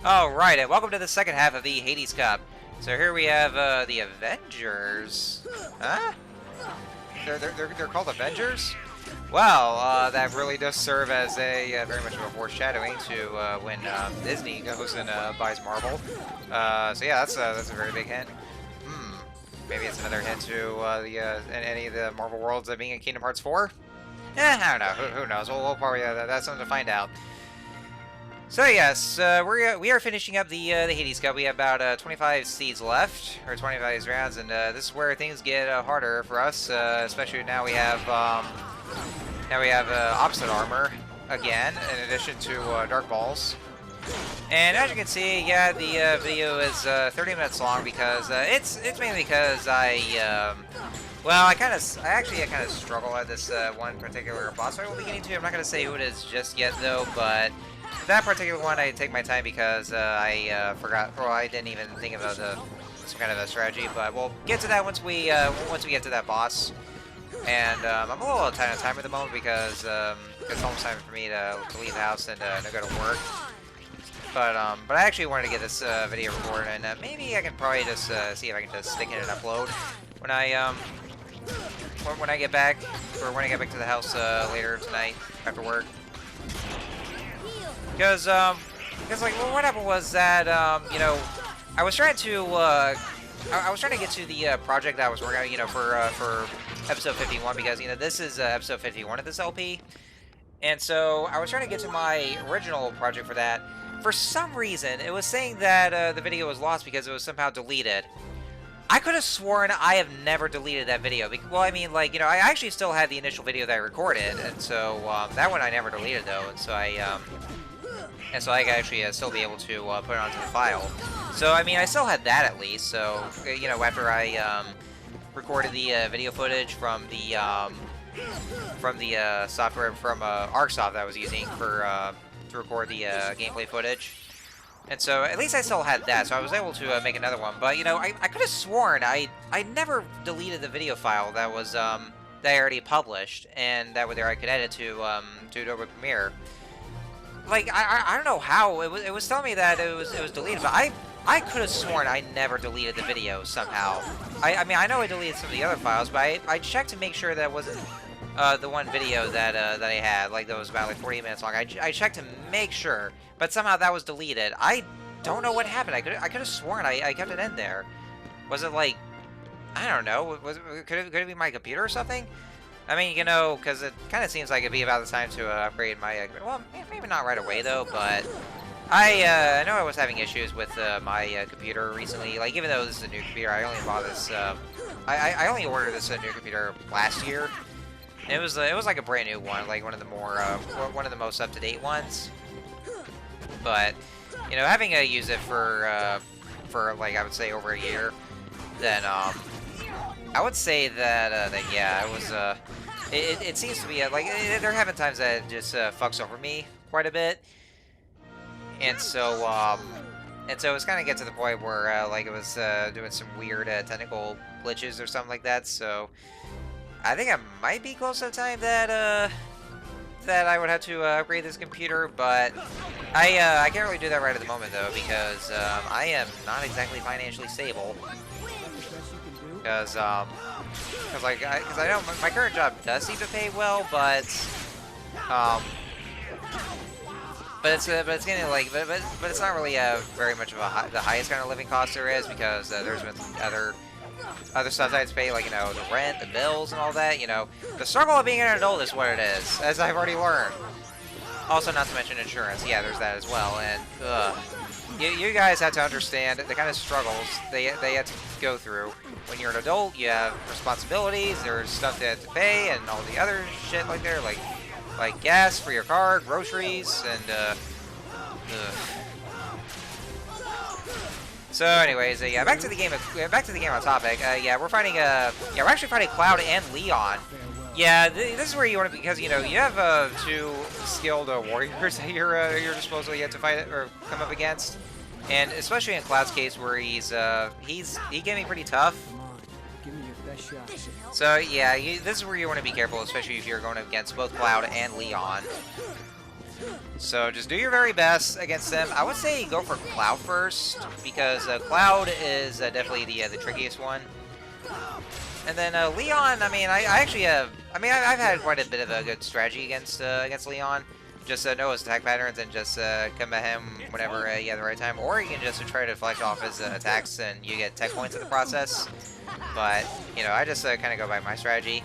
Alright, and welcome to the second half of the Hades Cup. So here we have the Avengers. Huh? They're called Avengers? Well, that really does serve as a very much of a foreshadowing to when Disney goes and buys Marvel. So yeah, that's a very big hint. Maybe it's another hint to any of the Marvel worlds being in Kingdom Hearts 4? I don't know. Who knows? We'll probably that's something to find out. So yes, we are finishing up the Hades Cup. We have about 25 seeds left, or 25 rounds, and this is where things get harder for us, especially now we have opposite armor again, in addition to dark balls. And as you can see, yeah, the video is 30 minutes long because it's mainly because well, I kind of struggle at this one particular boss I will be getting to. I'm not gonna say who it is just yet though, but that particular one I take my time because I forgot. Well, I didn't even think about some kind of a strategy, but we'll get to that once we get to that boss. And I'm a little tight on time at the moment because it's almost time for me to leave the house and to go to work. But I actually wanted to get this video recorded, and maybe I can probably just see if I can just stick it and upload when I get back, or when I get back to the house later tonight after work. Because like, well, what happened was that you know, I was trying to get to the project that I was working on, you know, for episode 51, because you know this is episode 51 of this LP, and so I was trying to get to my original project for that. For some reason, it was saying that the video was lost because it was somehow deleted. I could have sworn I have never deleted that video. Well, I mean, like, you know, I actually still had the initial video that I recorded, and so that one I never deleted though, and so I can actually still be able to put it onto the file. So I mean, I still had that at least. So you know, after I recorded the video footage from the software from ArcSoft that I was using for to record the gameplay footage. And so at least I still had that, so I was able to make another one. But you know, I could have sworn I never deleted the video file that was that I already published, and that way there I could edit to Adobe Premiere. Like I don't know how it was telling me that it was deleted, but I could have sworn I never deleted the video somehow. I mean, I know I deleted some of the other files, but I checked to make sure that wasn't the one video that that I had, like that was about like 40 minutes long. I checked to make sure, but somehow that was deleted. I don't know what happened. I could have sworn I kept it in there. Was it like, I don't know? Could it be my computer or something? I mean, you know, because it kind of seems like it'd be about the time to upgrade my. Well, maybe not right away though, but I know I was having issues with my computer recently. Like, even though this is a new computer, I only bought this. I only ordered this new computer last year. It was like a brand new one, like one of the most up to date ones. But you know, having used it for like, I would say over a year, then I would say that yeah, it was it seems to be like there have been times that it just fucks over me quite a bit, and so it's kind of get to the point where like it was doing some weird technical glitches or something like that. So I think I might be close to the time that that I would have to upgrade this computer, but I can't really do that right at the moment though, because I am not exactly financially stable. Because I know my current job does seem to pay well, but it's getting like, but it's not really very much of the highest kind of living cost there is, because there's been other stuff that I have to pay, like, you know, the rent, the bills, and all that. You know, the struggle of being an adult is what it is, as I've already learned. Also, not to mention insurance. Yeah, there's that as well. And you guys have to understand the kind of struggles they have to go through. When you're an adult, you have responsibilities. There's stuff they have to pay, and all the other shit like there, like gas for your car, groceries, and So, anyways, yeah, back to the game. Back to the game on topic. Yeah, we're actually fighting Cloud and Leon. Yeah, this is where you want to, because you know you have two skilled warriors at your disposal yet to fight or come up against, and especially in Cloud's case where he can be pretty tough. So yeah, this is where you want to be careful, especially if you're going against both Cloud and Leon. So just do your very best against them. I would say go for Cloud first, because Cloud is definitely the trickiest one. And then Leon, I mean, I actually have, I mean, I've had quite a bit of a good strategy against Leon. Just know his attack patterns and just come at him whenever you have the right time. Or you can just try to deflect off his attacks and you get tech points in the process. But, you know, I just kind of go by my strategy.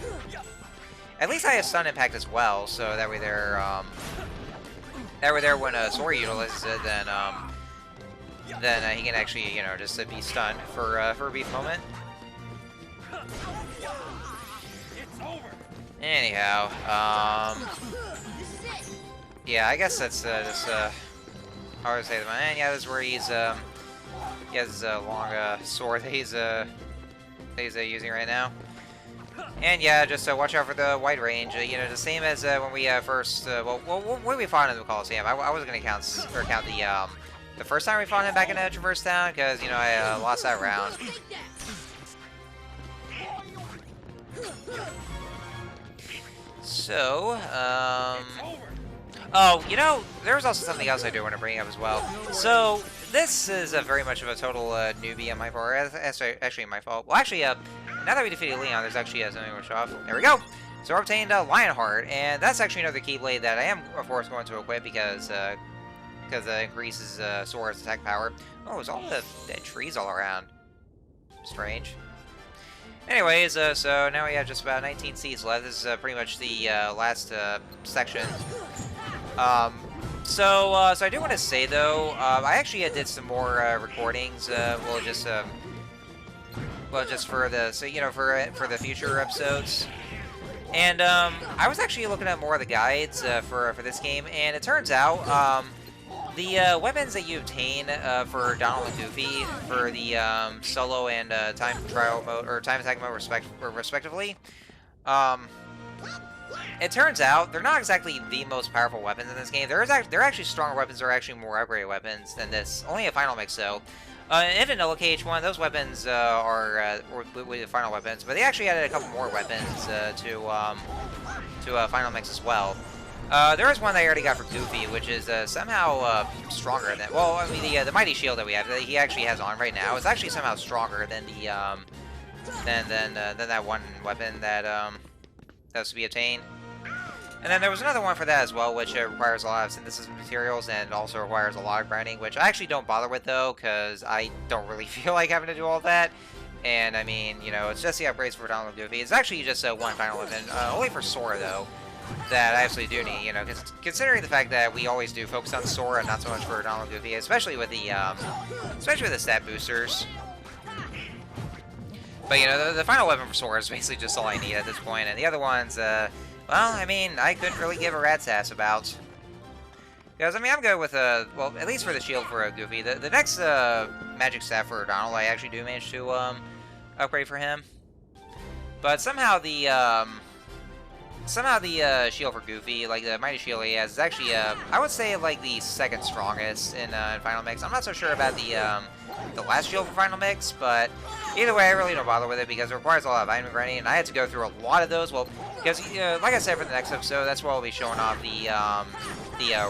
At least I have stun impact as well, so that way they're, when Sora utilizes it, then he can actually, you know, just be stunned for a brief moment. Anyhow, yeah, I guess that's just I would say that, man, yeah, this is where he has a long sword that he's using right now. And yeah, just watch out for the wide range. You know, the same as when we first, when we fought in the Coliseum. I wasn't gonna count the first time we fought him back in Traverse Town, because you know I lost that round. So, oh, you know, there's also something else I do want to bring up as well. So, this is very much of a total newbie on my part. That's actually my fault. Well, actually, now that we defeated Leon, there's actually something to show off. There we go! So, we obtained Lionheart, and that's actually another Keyblade that I am, of course, going to equip because it increases Sora's attack power. Oh, there's all the dead trees all around. Strange. Anyways, so now we have just about 19 seats left. This is pretty much the last section. So I do want to say though, I actually did some more recordings. Just for the for the future episodes. And I was actually looking at more of the guides for this game, and it turns out the weapons that you obtain for Donald and Goofy for the solo and time trial mode or time attack mode respectively, it turns out they're not exactly the most powerful weapons in this game. They're actually stronger weapons, or actually more upgraded weapons than this. Only a final mix though. In Vanilla KH1, those weapons are with the final weapons, but they actually added a couple more weapons to final mix as well. There is one that I already got for Goofy, which is somehow stronger than. Well, I mean the mighty shield that we have that he actually has on right now is actually somehow stronger than the than that one weapon that was to be obtained. And then there was another one for that as well, which requires a lot of synthesis materials and also requires a lot of grinding, which I actually don't bother with though, because I don't really feel like having to do all that. And I mean, you know, it's just the upgrades for Donald and Goofy. It's actually just one final weapon, only for Sora though, that I absolutely do need, you know, considering the fact that we always do focus on Sora and not so much for Donald and Goofy, especially with the stat boosters. But you know, the final weapon for Sora is basically just all I need at this point, and the other ones, well, I mean, I couldn't really give a rat's ass about. Because, I mean, I'm good with, well, at least for the shield for Goofy. The next magic staff for Donald, I actually do manage to upgrade for him. But somehow the shield for Goofy, like the mighty shield he has, is actually, I would say, like, the second strongest in Final Mix. I'm not so sure about the last shield for Final Mix, but either way, I really don't bother with it because it requires a lot of item grinding, and I had to go through a lot of those. Well, because, like I said, for the next episode, that's where I'll be showing off the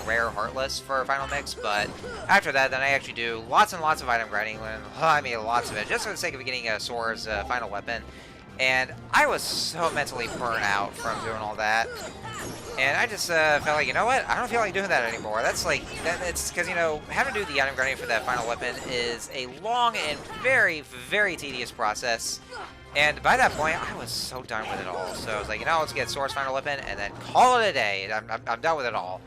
rare Heartless for Final Mix, but after that, then I actually do lots and lots of item grinding, I mean, lots of it, just for the sake of getting Sora's final weapon. And I was so mentally burnt out from doing all that. And I just felt like, you know what? I don't feel like doing that anymore. That's like, it's because, you know, having to do the item grinding for that final weapon is a long and very, very tedious process. And by that point, I was so done with it all. So I was like, you know, let's get Sora's final weapon and then call it a day. I'm done with it all.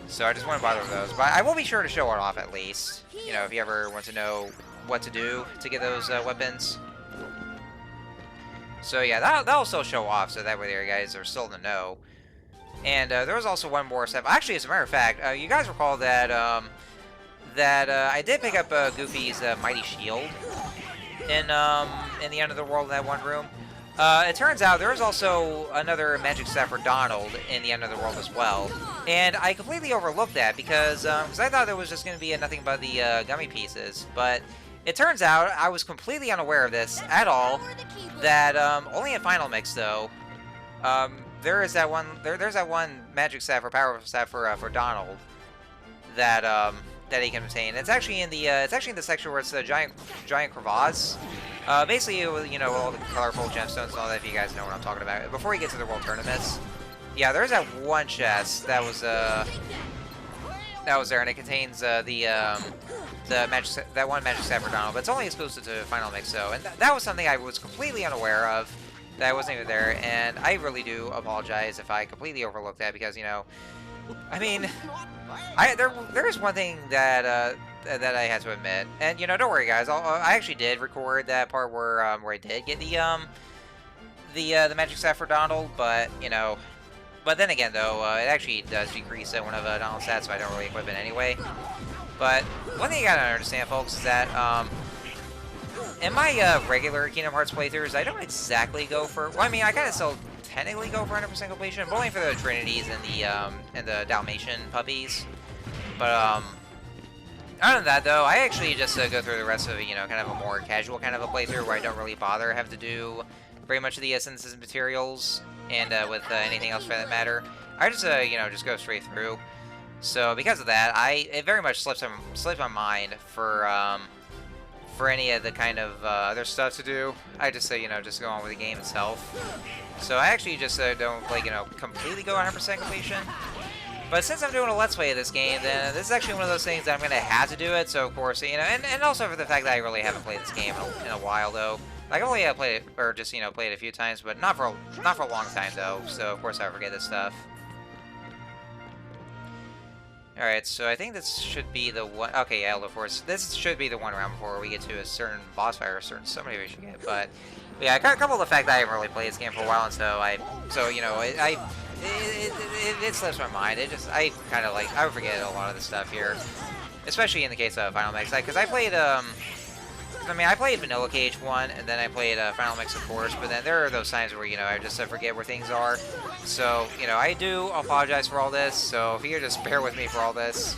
So I just wouldn't bother with those. But I will be sure to show it off at least. You know, if you ever want to know what to do to get those weapons. So yeah, that'll still show off, so that way there you guys are still in the know. And there was also one more step. Actually, as a matter of fact, you guys recall that I did pick up Goofy's mighty shield in the end of the world in that one room. It turns out there was also another magic staff for Donald in the end of the world as well. And I completely overlooked that because I thought there was just going to be nothing but the gummy pieces, but it turns out I was completely unaware of this at all, that only in Final Mix, though, there is that one. There's that one magic staff or power staff for Donald that that he can obtain. It's actually in the section where it's the giant crevasse. Basically, you know, all the colorful gemstones and all that. If you guys know what I'm talking about. Before you get to the world tournaments, yeah, there's that one chest that was there, and it contains that one magic staff for Donald, but it's only exclusive to Final Mix. So, and that was something I was completely unaware of. That wasn't even there, and I really do apologize if I completely overlooked that, because, you know, I mean, there is one thing that that I had to admit, and, you know, don't worry, guys. I actually did record that part where I did get the magic staff for Donald, but, you know, but then again, though, it actually does decrease one of Donald's stats, so I don't really equip it anyway. But one thing you gotta understand, folks, is that in my regular Kingdom Hearts playthroughs, I don't exactly go for... Well, I mean, I kind of still technically go for 100% completion, but only for the Trinities and the Dalmatian puppies. But other than that, though, I actually just go through the rest of, you know, kind of a more casual kind of a playthrough where I don't really bother have to do very much of the essences and materials, and with anything else for that matter. I just you know, just go straight through. So because of that, it very much slips my mind for any of the kind of other stuff to do. I just say, you know, just go on with the game itself. So I actually just don't, like, you know, completely go 100% completion. But since I'm doing a Let's Play of this game, then this is actually one of those things that I'm going to have to do it. So, of course, you know, and also for the fact that I really haven't played this game in a while, though. Like, I've only played it, or just, you know, played it a few times, but not for a long time, though. So, of course, I forget this stuff. Alright, so I think this should be the one... Okay, yeah, Elder Force. This should be the one round before we get to a certain boss fight or a certain summon we should get. But, yeah, I got a couple of the fact that I haven't really played this game for a while, and so you know, it slips my mind. I kind of, like, I forget a lot of the stuff here. Especially in the case of Final Mix. Because I played, I mean, I played Vanilla Cage 1, and then I played Final Mix, of course, but then there are those times where, you know, I just forget where things are. So, you know, I do apologize for all this, so if you could just bear with me for all this.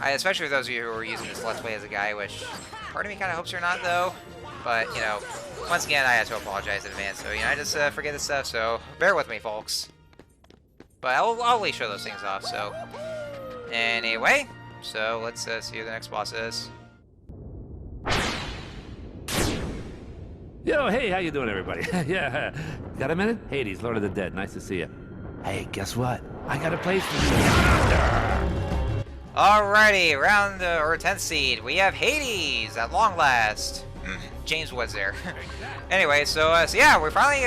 Especially for those of you who are using this Let's Play as a guy, which part of me kind of hopes you're not, though. But, you know, once again, I have to apologize in advance, so, you know, I just forget this stuff, so bear with me, folks. But I'll at least show those things off, so... Anyway, so let's see who the next boss is. Yo, hey, how you doing, everybody? Yeah, got a minute? Hades, Lord of the Dead, nice to see you. Hey, guess what? I got a place for you. Alrighty, round or 10th seed, we have Hades at long last. James was there. Anyway, so yeah,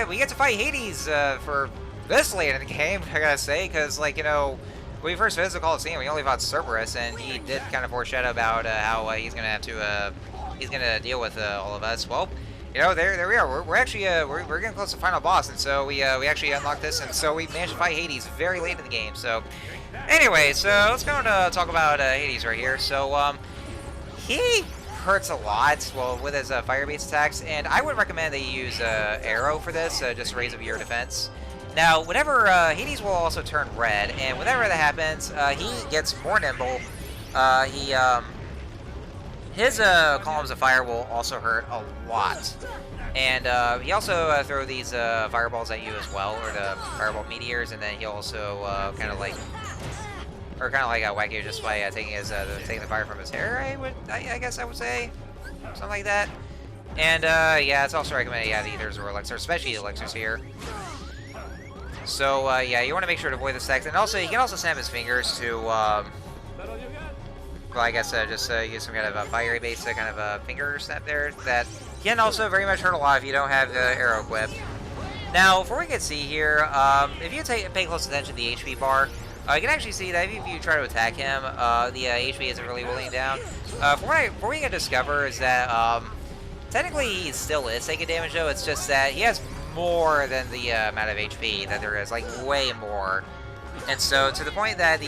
we get to fight Hades for this late in the game, I gotta say, because, like, you know, when we first visited the Coliseum, we only fought Cerberus, and he did kind of foreshadow about how he's gonna have to he's gonna deal with all of us. Well, you know, there we are. We're actually we're getting close to the final boss, and so we actually unlocked this, and so we managed to fight Hades very late in the game. So, anyway, so let's go and talk about Hades right here. So, he hurts a lot, well, with his fire-based attacks, and I would recommend that you use Arrow for this, just to raise up your defense. Now, whenever Hades will also turn red, and whenever that happens, he gets more nimble. His columns of fire will also hurt a lot. And he also throw these fireballs at you as well, or the fireball meteors, and then he'll also kind of like whack you just by taking the fire from his hair. I guess I would say something like that. And yeah, it's also recommended you have the ethers or elixirs, especially the elixirs here. So yeah, you want to make sure to avoid the stacks, and also he can also snap his fingers to. Well, I guess just use some kind of a fiery-based kind of a finger snap there that can also very much hurt a lot if you don't have the arrow equipped. Now, for what we can see here, if you pay close attention to the HP bar, you can actually see that if you try to attack him, the HP isn't really willing down. For what we can discover is that technically he still is taking damage, though. It's just that he has more than the amount of HP that there is, like way more. And so to the point that the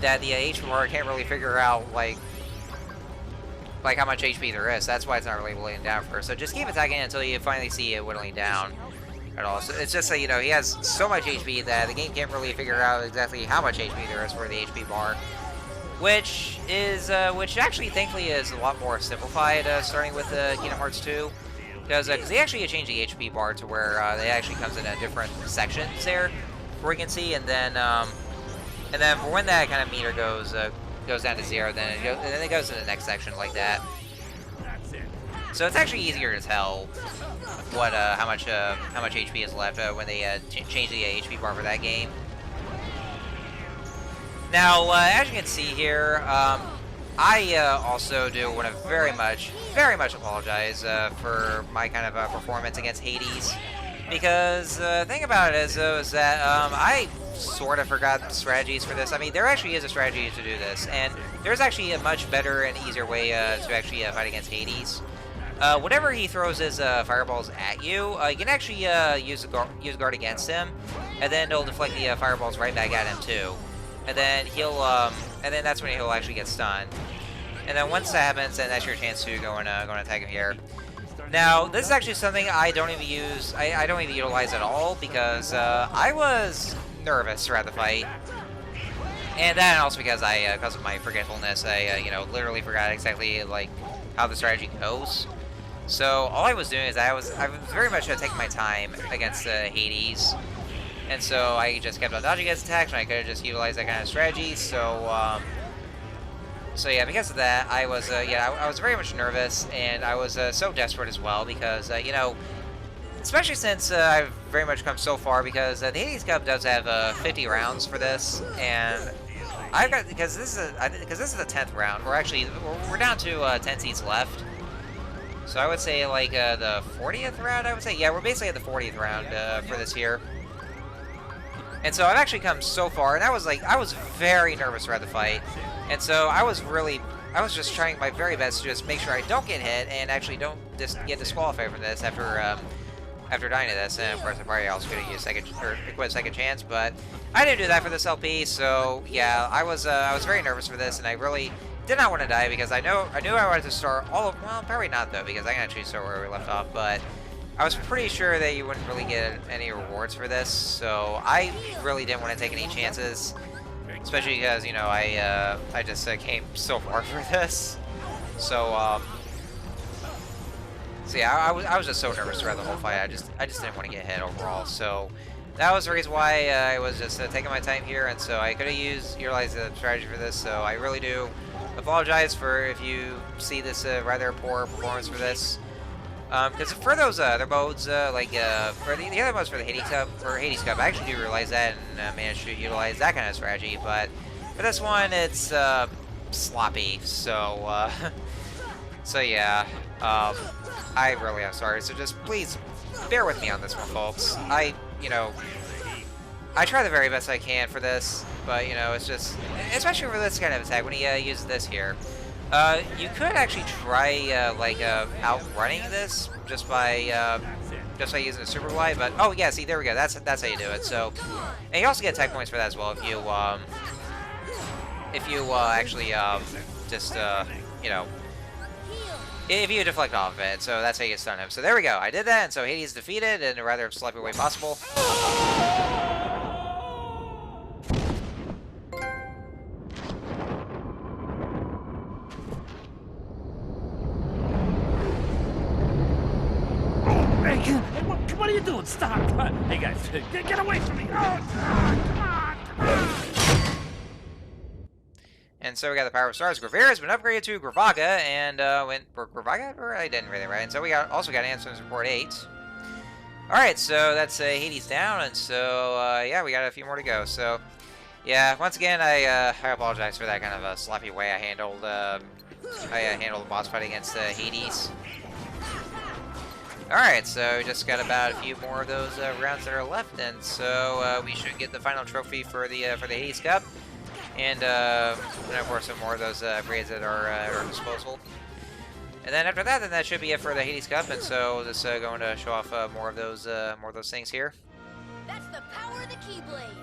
HP bar can't really figure out like how much HP there is. That's why it's not really whittling down first. So just keep attacking until you finally see it whittling down at all. So it's just that, you know, he has so much HP that the game can't really figure out exactly how much HP there is for the HP bar, which actually thankfully is a lot more simplified starting with Kingdom Hearts 2. Because they actually changed the HP bar to where it actually comes in different sections there, where we can see, and then for when that kind of meter goes down to 0, then it goes to the next section like that. So it's actually easier to tell what how much HP is left when they change the HP bar for that game. Now, as you can see here, I also do want to very much apologize for my kind of performance against Hades, because the thing about it is that I sort of forgot strategies for this. I mean, there actually is a strategy to do this, and there's actually a much better and easier way to actually fight against Hades. Whenever he throws his fireballs at you, you can actually use guard against him, and then he'll deflect the fireballs right back at him too. And then and then that's when he'll actually get stunned. And then once that happens, then that's your chance to go and attack him here. Now, this is actually something I don't even use. I don't even utilize at all, because I was nervous throughout the fight, and then also because because of my forgetfulness, I literally forgot exactly like how the strategy goes. So all I was doing is I was very much taking my time against Hades. And so I just kept on dodging his attacks, and I could have just utilized that kind of strategy. So, so yeah, because of that, I was I was very much nervous, and I was so desperate as well, because especially since I've very much come so far, because the Hades Cup does have 50 rounds for this, and I've got because this is the 10th round. We're down to 10 seats left. So I would say like the 40th round. I would say, yeah, we're basically at the 40th round for this here. And so I've actually come so far, and I was very nervous throughout the fight, and so I was just trying my very best to just make sure I don't get hit and actually don't get disqualified from this after dying to this. And of course, I probably also could have used quit a second chance, but I didn't do that for this LP. So yeah, I was very nervous for this, and I really did not want to die, because I knew I wanted to start well, probably not though, because I can actually start where we left off, but I was pretty sure that you wouldn't really get any rewards for this, so I really didn't want to take any chances, especially because I just came so far for this. So so yeah, I was just so nervous throughout the whole fight. I just didn't want to get hit overall. So that was the reason why I was just taking my time here, and so I could have utilized the strategy for this. So I really do apologize for if you see this rather poor performance for this. Because for those other modes, for the other modes for the Hades Cup, I actually do realize that and managed to utilize that kind of strategy. But for this one, it's sloppy. So, so yeah, I really am sorry. So just please bear with me on this one, folks. I try the very best I can for this, but it's just, especially for this kind of attack when he uses this here. You could actually try outrunning this just by using a super glide, but oh yeah, see, there we go. That's how you do it. So, and you also get attack points for that as well if you actually if you deflect off of it. So that's how you stun him. So there we go. I did that, and so Hades defeated in a rather sloppy way possible. What are you doing? Stop! Hey guys, get away from me! Oh, come on! And so we got the Power of Stars. Gravir has been upgraded to Gravaga, and went for Gravaga, or I didn't really, right? And so we also got Answers Report 8. Alright, so that's Hades down, and so yeah, we got a few more to go. So yeah, once again, I apologize for that kind of a sloppy way I handled the boss fight against Hades. Alright, so we just got about a few more of those rounds that are left, and so we should get the final trophy for the Hades Cup, and of course some more of those upgrades that are at our disposal. And then after that, then that should be it for the Hades Cup, and so just going to show off more of those things here. That's the power of the Keyblade.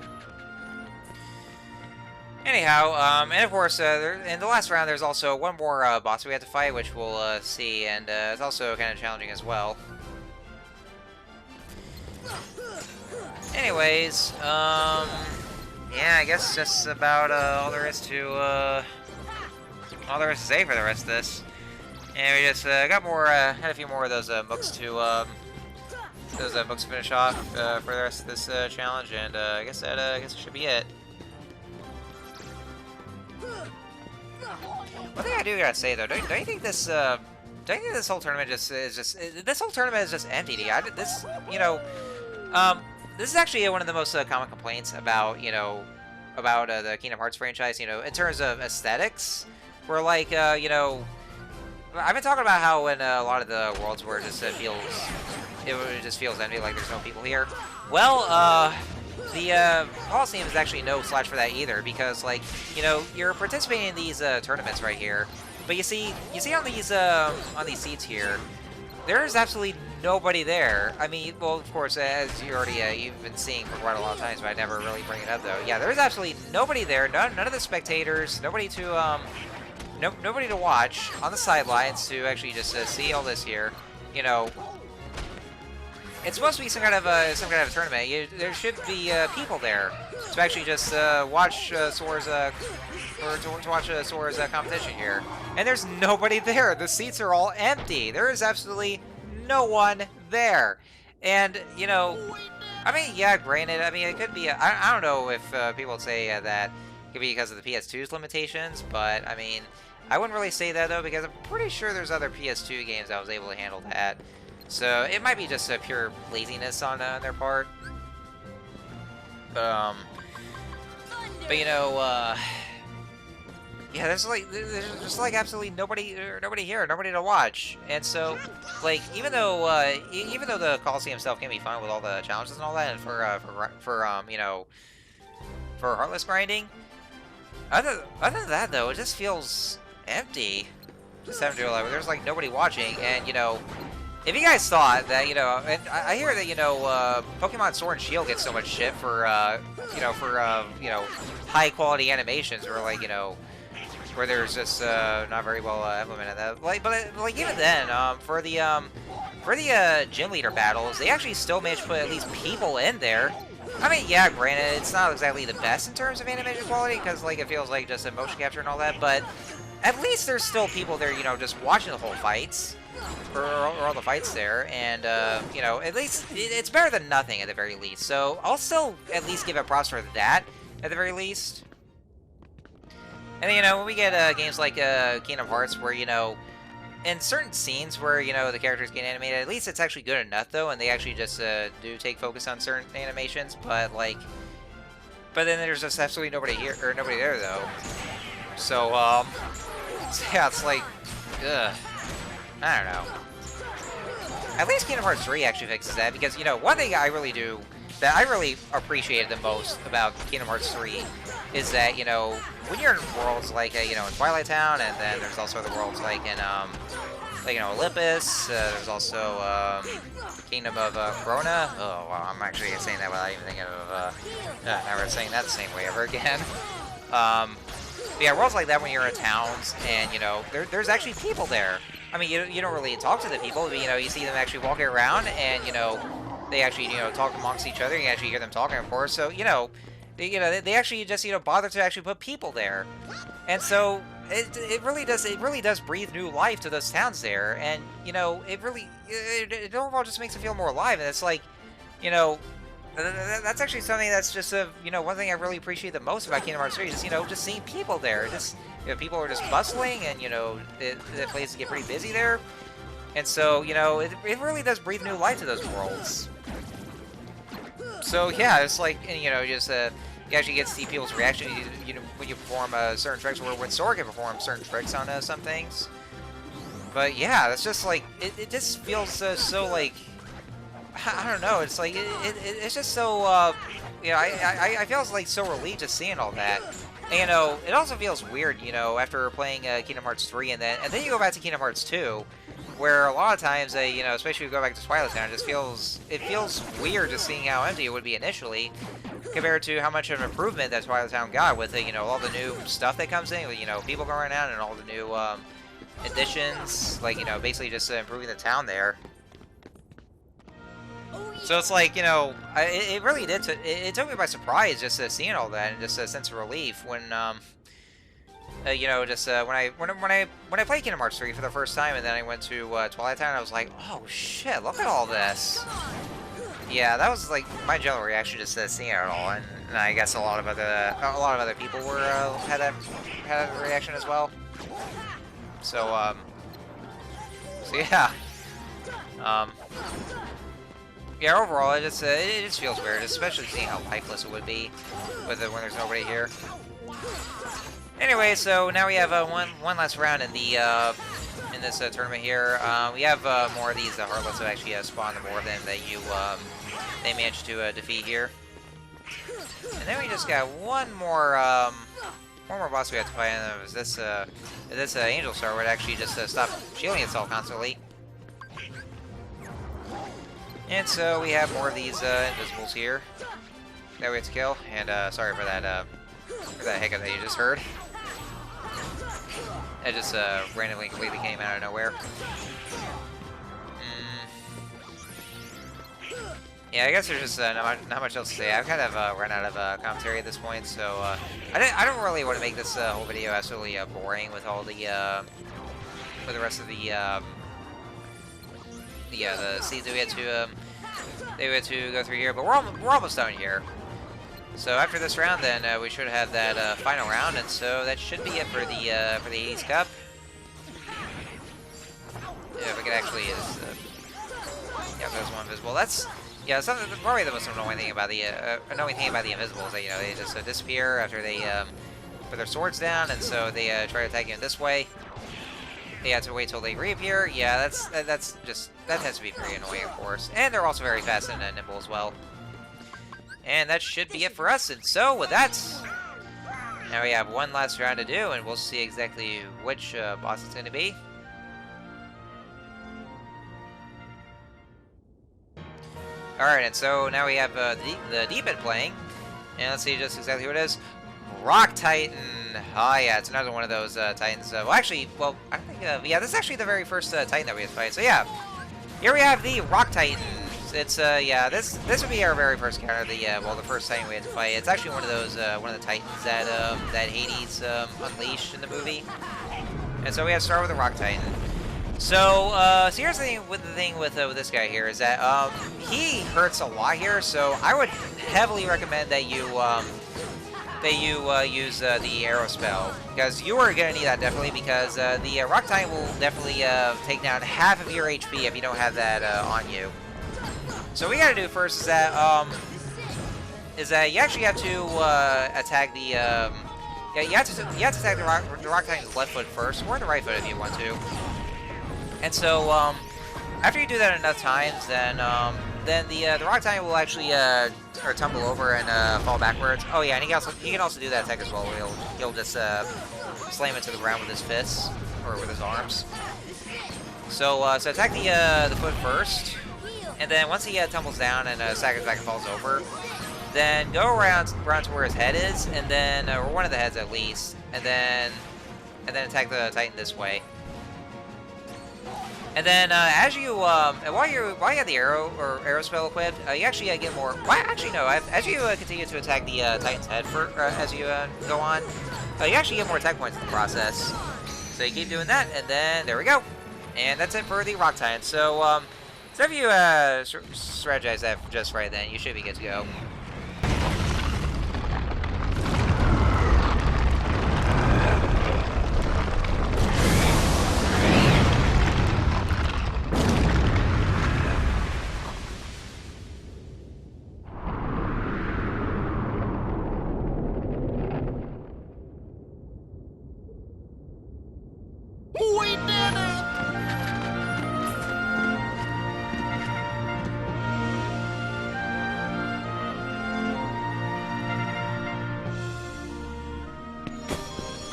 Anyhow, and of course, in the last round, there's also one more boss we have to fight, which we'll see, and it's also kind of challenging as well. Anyways, yeah, I guess just about all there is to say for the rest of this. And we just got more, had a few more of those mooks to finish off for the rest of this challenge, and I guess that should be it. One thing I do gotta say though, don't you think this whole tournament is just empty? This is actually one of the most common complaints about the Kingdom Hearts franchise. In terms of aesthetics, where like I've been talking about how in a lot of the worlds where it just feels empty, like there's no people here. Well, the Coliseum is actually no slouch for that either, because like you're participating in these tournaments right here, but you see on these seats here, there's absolutely nobody there. I mean, well, of course, as you've been seeing for quite a long time, but I never really bring it up though. Yeah, there's absolutely nobody there. None of the spectators. Nobody to watch on the sidelines to actually just see all this here. It's supposed to be some kind of a tournament. There should be people there to actually just watch Sora's Sora's competition here, and there's nobody there. The seats are all empty. There is absolutely no one there, and I mean, yeah, granted, I mean it could be. I don't know if people would say that it could be because of the PS2's limitations, but I mean, I wouldn't really say that though, because I'm pretty sure there's other PS2 games that was able to handle that. So it might be just a pure laziness on their part. But yeah, there's just like absolutely nobody here, nobody to watch. And so, like, even though the Coliseum itself can be fun with all the challenges and all that, and for heartless grinding, other than that though, it just feels empty. Just having to do like there's like nobody watching, and if you guys thought that, and I hear that, Pokemon Sword and Shield gets so much shit for, high quality animations, or like, where there's just not very well implemented that. Like, but like even then, for the gym leader battles, they actually still managed to put at least people in there. I mean, yeah, granted, it's not exactly the best in terms of animation quality, because like it feels like just a motion capture and all that, but at least there's still people there, just watching the whole fights. Or all the fights there, and at least it's better than nothing at the very least. So I'll still at least give it props for that at the very least. And then, when we get games like Kingdom Hearts, where in certain scenes where the characters get animated, at least it's actually good enough though, and they actually just do take focus on certain animations. But then there's just absolutely nobody here or nobody there though. So yeah, it's like, ugh. I don't know. At least Kingdom Hearts 3 actually fixes that, because, one thing I really appreciated the most about Kingdom Hearts 3 is that, when you're in worlds like, in Twilight Town, and then there's also the worlds like in, Olympus, there's also, Kingdom of Corona. Oh, wow, I'm actually saying that without even thinking of, never saying that the same way ever again. But yeah, worlds like that when you're in towns, and, there's actually people there. I mean, you don't really talk to the people, but, you see them actually walking around, and, they actually, talk amongst each other. You actually hear them talking, of course. So, they actually just, bother to actually put people there. And so, it really does breathe new life to those towns there. And, it overall just makes it feel more alive. And it's like, that's actually something that's just one thing I really appreciate the most about Kingdom Hearts 3 is, just seeing people there. Just, people are just bustling, and, the places get pretty busy there. And so, it really does breathe new life to those worlds. So, yeah, it's like, just, you actually get to see people's reaction, when you perform certain tricks, or when Sora can perform certain tricks on some things. But, yeah, it's just, like, it just feels so, like, I don't know, it's like, it's just so, I feel like so relieved just seeing all that. And, it also feels weird, after playing Kingdom Hearts 3, and then you go back to Kingdom Hearts 2, where a lot of times, especially if you go back to Twilight Town, it feels weird just seeing how empty it would be initially, compared to how much of an improvement that Twilight Town got with, all the new stuff that comes in, with, people going around, and all the new, additions, like, basically just improving the town there. So it's like, it really did. It took me by surprise just seeing all that, and just a sense of relief when, You know, just when I played Kingdom Hearts 3 for the first time, and then I went to Twilight Town, I was like, oh shit, look at all this. Yeah, that was like my general reaction just seeing it all, and I guess a lot of other people were had a reaction as well. So yeah, yeah. Overall, it just feels weird, especially seeing how lifeless it would be with it when there's nobody here. Anyway, so now we have one last round in the in this tournament here. We have more of these Heartless that actually spawn, the more of them that you they managed to defeat here. And then we just got one more boss we have to fight. And it was this Angel Star would actually just stop shielding itself constantly. And so we have more of these invisibles here that we have to kill. And sorry for that hiccup that you just heard. It just randomly completely came out of nowhere. Yeah, I guess there's just not much else to say. I've kind of run out of commentary at this point, so I don't really want to make this whole video absolutely boring with all the with the rest of the scenes that we had to go through here. But we're almost done here. So after this round, then we should have that final round, and so that should be it for the 80s Cup. Yeah, if we could actually yeah, there's one invisible. That's probably the most annoying thing about the invisibles. That, you know, they just disappear after they put their swords down, and so they try to attack you in this way. They have to wait till they reappear. Yeah, that tends to be pretty annoying, of course. And they're also very fast and nimble as well. And that should be it for us. And so with that, now we have one last round to do, and we'll see exactly which boss it's going to be. Alright, and so now we have the Deep End playing. And let's see just exactly what it is. Rock Titan. Oh yeah, it's another one of those Titans. I think, yeah, this is actually the very first Titan that we have to fight. So yeah, here we have the Rock Titan. It's yeah, this would be our very first counter. The first Titan we had to fight. It's actually one of those one of the Titans that Hades unleashed in the movie. And so we have to start with the Rock Titan. So here's the thing with this guy here is that he hurts a lot here. So I would heavily recommend that you use the arrow spell, because you are gonna need that definitely, because the Rock Titan will definitely take down half of your HP if you don't have that on you. So what we gotta do first is that you actually have to attack the yeah, you have to attack the Rock Titan's left foot first, or the right foot if you want to. And so after you do that enough times, then the Rock Titan will actually or tumble over and fall backwards. Oh yeah, and he can also do that attack as well. He'll just slam it to the ground with his fists or with his arms. So attack the foot first. And then once he tumbles down and staggers back and falls over, then go around to where his head is, and then or one of the heads at least, and then attack the Titan this way. And then as you while you have the arrow spell equipped, you actually get more. Well, actually no. As you continue to attack the Titan's head as you go on, you actually get more attack points in the process. So you keep doing that, and then there we go. And that's it for the Rock Titan. So so if you strategize that just right, then you should be good to go. We did it!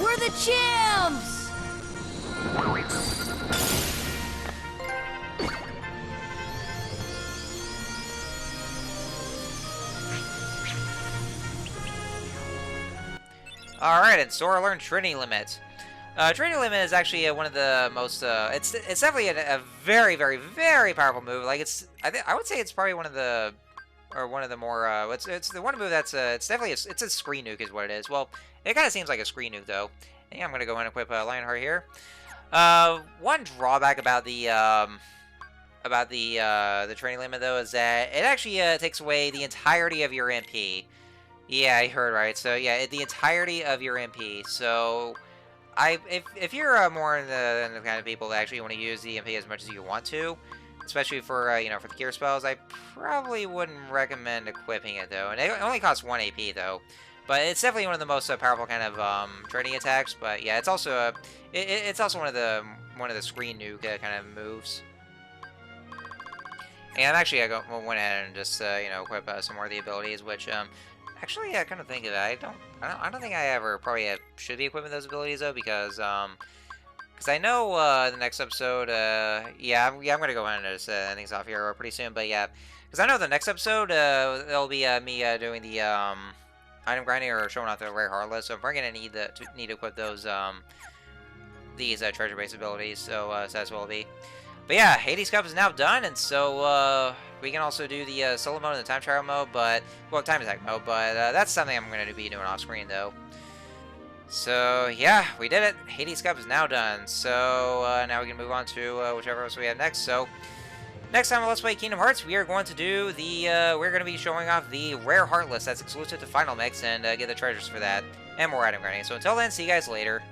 We're the champs! Alright, and Sora learned Trinity Limit. Trinity Limit is actually one of the most. It's definitely a very, very, very powerful move. Like I would say it's probably one of the more. It's the one move that's it's definitely it's a screen nuke is what it is. Well, it kind of seems like a screen nuke though. Yeah, I'm gonna go and equip Lionheart here. One drawback about the training limit though is that it actually takes away the entirety of your MP. Yeah, I heard right. So yeah, the entirety of your MP. So if you're more in the kind of people that actually want to use the MP as much as you want to, especially for you know, for the gear spells, I probably wouldn't recommend equipping it though. And it only costs 1 AP though, but it's definitely one of the most powerful kind of training attacks. But yeah, it's also it's also one of the screen nuke kind of moves. And actually, I went ahead and just you know, equip some more of the abilities, which actually, I kind of think of it. I don't think I ever probably should be equipping those abilities though, because I know the next episode, yeah, I'm gonna go ahead and just end things off here pretty soon. But yeah, because I know the next episode it'll be me doing the item grinding or showing off the rare heartless. So I'm probably gonna need to equip those these treasure base abilities. So that's what it'll be. But yeah, Hades Cup is now done, and so we can also do the solo mode and the time trial mode, but well, time attack mode. But that's something I'm going to be doing off screen though. So yeah, we did it. Hades Cup is now done. So now we can move on to whichever else we have next. So next time on Let's Play Kingdom Hearts, we are going to do the we're going to be showing off the rare Heartless that's exclusive to Final Mix and get the treasures for that and more item grinding. So until then, see you guys later.